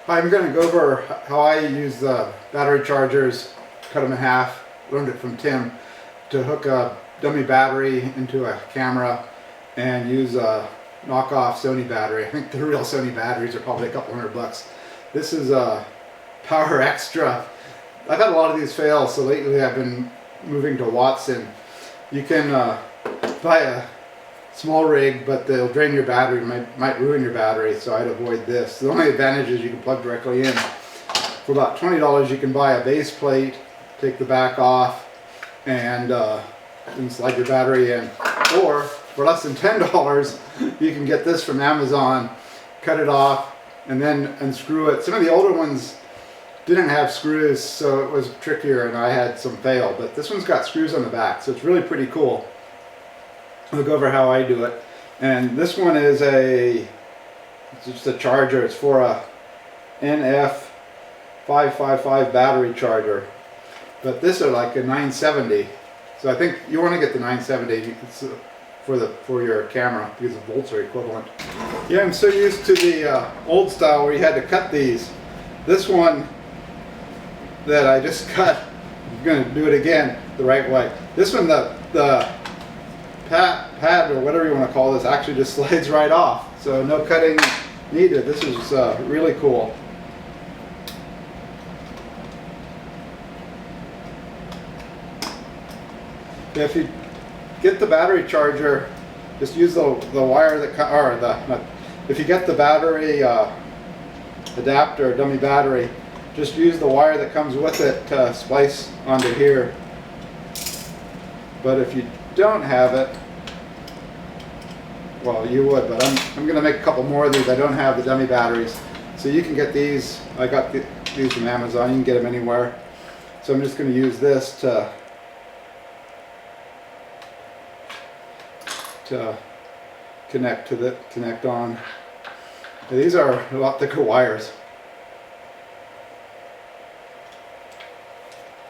Hi, I'm going to go over how I use battery chargers, cut them in half, learned it from Tim, to hook a dummy battery into a camera and use a knockoff Sony battery. I think the real Sony batteries are probably a couple $100. This is a Power Extra. I've had a lot of these fail, so lately I've been moving to Watson. You can buy a small rig, but they'll drain your battery, might ruin your battery, so I'd avoid this. The only advantage is you can plug directly in. For about $20 you can buy a base plate, take the back off, and slide your battery in. Or for less than $10 you can get this from Amazon, cut it off, and then unscrew it. Some of the older ones didn't have screws, so it was trickier and I had some fail, but this one's got screws on the back, so it's really pretty cool. I'll go over how I do it. And this one is it's just a charger. It's for a NF555 battery charger. But this is like a 970. So I think you want to get the 970 for your camera because the volts are equivalent. Yeah, I'm so used to the old style where you had to cut these. This one that I just cut, I'm going to do it again the right way. This one, the pad or whatever you want to call this actually just slides right off, so no cutting needed. This is really cool. If you get the battery charger, just use the wire that if you get the battery adapter, dummy battery, just use the wire that comes with it to splice onto here. But if you don't have it, well, you would, but I'm going to make a couple more of these. I don't have the dummy batteries, so you can get these. I got these from Amazon. You can get them anywhere. So I'm just going to use this to connect on. Now, these are a lot thicker wires.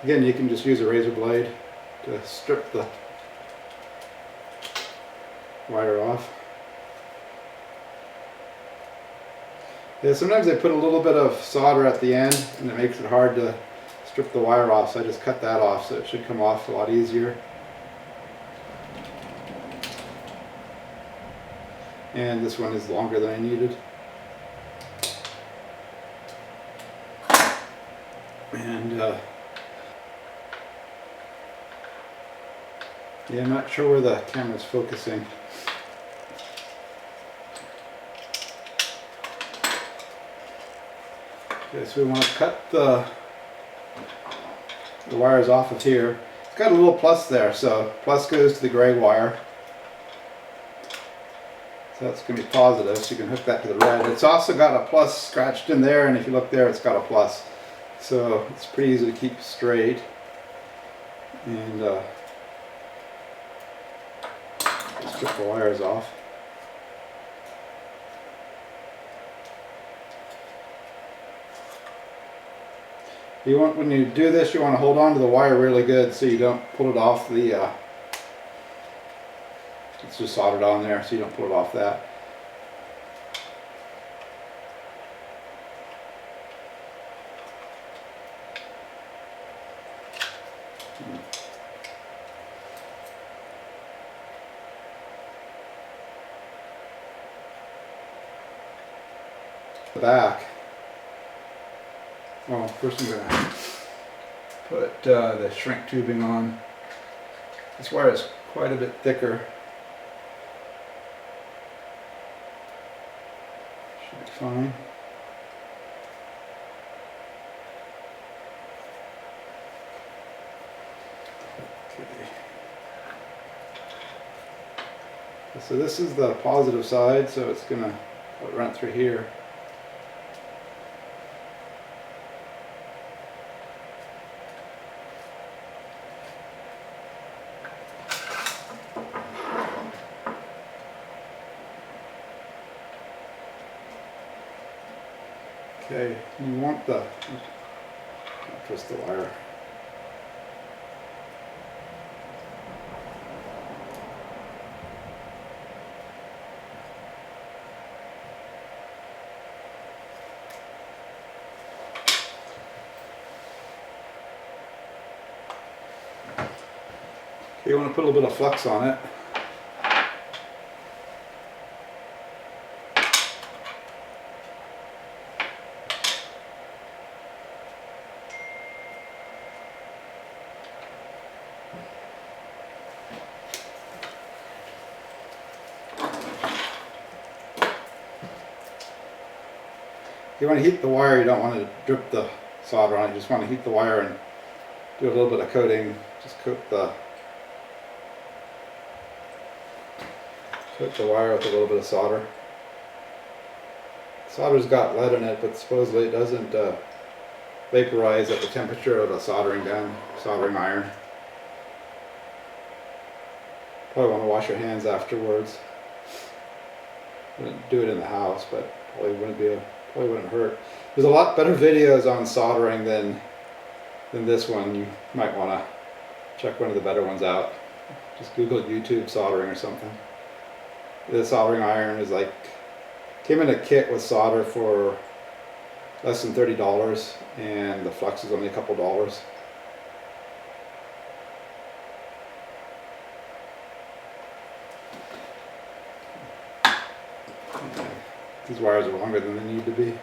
Again, you can just use a razor blade to strip the wire off. Yeah, sometimes they put a little bit of solder at the end and it makes it hard to strip the wire off, so I just cut that off, so it should come off a lot easier. And this one is longer than I needed. And yeah, I'm not sure where the camera's focusing. Okay, so we want to cut the wires off of here. It's got a little plus there, so plus goes to the gray wire. So that's going to be positive, so you can hook that to the red. It's also got a plus scratched in there, and if you look there, it's got a plus. So it's pretty easy to keep straight. And strip the wires off. When you do this, you want to hold on to the wire really good so you don't pull it off the it's just soldered on there, so you don't pull it off that. The back. Well, first I'm going to put the shrink tubing on. This wire is quite a bit thicker. Should be fine. Okay. So this is the positive side, so it's going to run through here. Okay, you want the, twist the wire. You want to put a little bit of flux on it. You want to heat the wire, you don't want to drip the solder on it, you just want to heat the wire and do a little bit of coating. Just coat the wire with a little bit of solder. Solder's got lead in it, but supposedly it doesn't vaporize at the temperature of a soldering iron. Probably want to wash your hands afterwards. Wouldn't do it in the house, but probably wouldn't hurt. There's a lot better videos on soldering than this one. You might want to check one of the better ones out. Just Google YouTube soldering or something. The soldering iron is came in a kit with solder for less than $30, and the flux is only a couple dollars. These wires are longer than they need to be.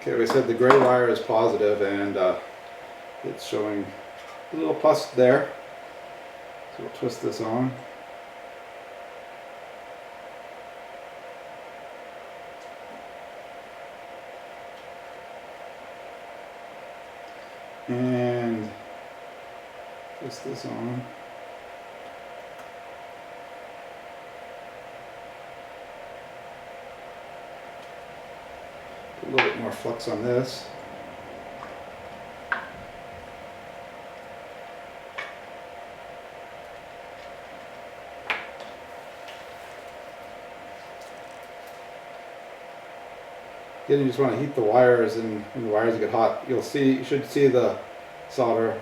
Okay, we said the gray wire is positive, and it's showing a little plus there. So we'll twist this on. And twist this on. A little bit more flux on this. Again, you just want to heat the wires, and when the wires get hot, you should see the solder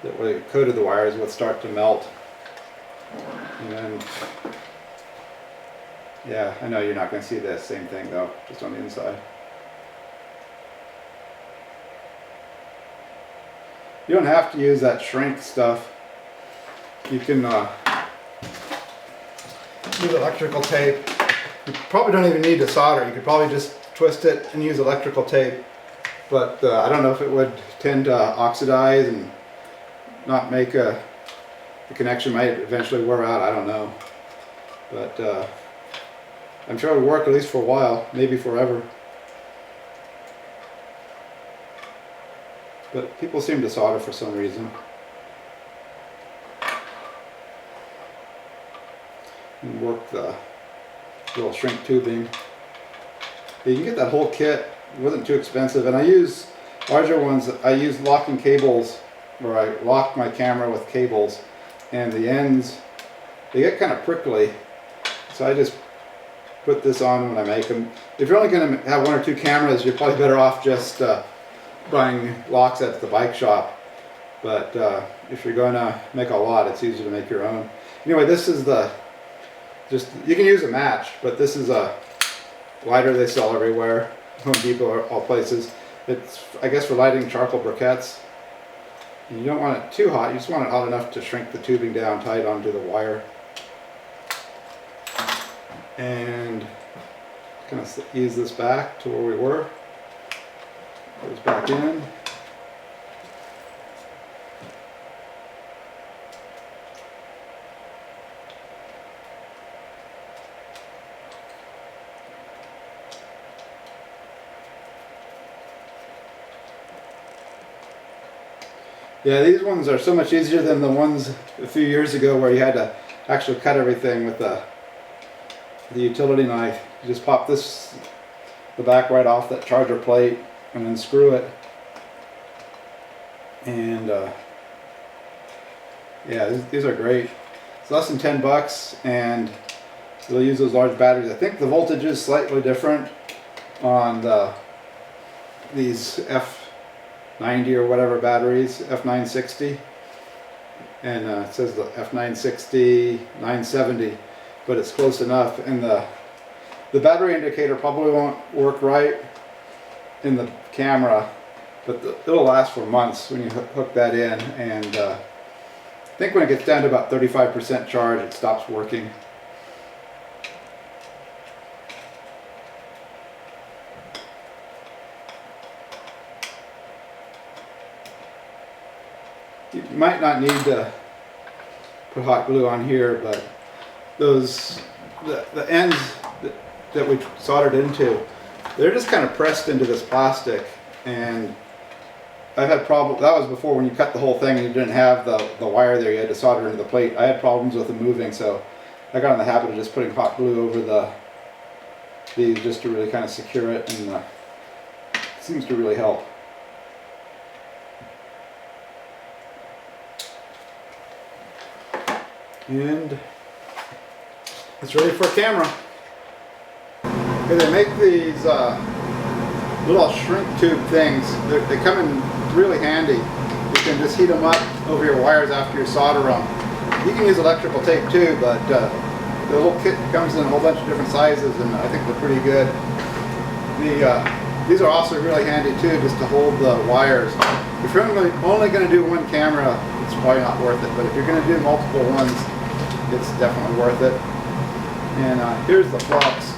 that coated the wires would start to melt. And then, yeah, I know you're not going to see the same thing though, just on the inside. You don't have to use that shrink stuff. You can use electrical tape. You probably don't even need to solder. You could probably just twist it and use electrical tape. But I don't know if it would tend to oxidize and not make the connection might eventually wear out. I don't know. But I'm sure it would work at least for a while, maybe forever. But people seem to solder for some reason. And work the little shrink tubing. You can get that whole kit. It wasn't too expensive, and I use larger ones. I use locking cables, where I lock my camera with cables, and the ends, they get kind of prickly. So I just put this on when I make them. If you're only going to have one or two cameras, you're probably better off just buying locks at the bike shop. But if you're going to make a lot, it's easier to make your own. Anyway, this is you can use a match, but this is a lighter they sell everywhere, Home Depot, all places. It's, I guess, for lighting charcoal briquettes. And you don't want it too hot, you just want it hot enough to shrink the tubing down tight onto the wire. And kind of ease this back to where we were. Goes back in. Yeah, these ones are so much easier than the ones a few years ago where you had to actually cut everything with the utility knife. You just pop the back right off that charger plate and then screw it. And yeah, these are great. It's less than $10, and they'll use those large batteries. I think the voltage is slightly different on these F90 or whatever batteries, F960, and it says the F960 970, but it's close enough. And the battery indicator probably won't work right in the camera, but it'll last for months when you hook that in. And I think when it gets down to about 35% charge, it stops working. You might not need to put hot glue on here, but the ends that we soldered into, they're just kind of pressed into this plastic, and I've had problems. That was before when you cut the whole thing and you didn't have the wire there, you had to solder into the plate. I had problems with them moving, so I got in the habit of just putting hot glue over these just to really kind of secure it, and it seems to really help. And it's ready for a camera. Okay, they make these little shrink tube things. They come in really handy. You can just heat them up over your wires after you solder them. You can use electrical tape too, but the whole kit comes in a whole bunch of different sizes, and I think they're pretty good. These are also really handy too, just to hold the wires. If you're only going to do one camera, it's probably not worth it, but if you're going to do multiple ones, it's definitely worth it. And here's the flux.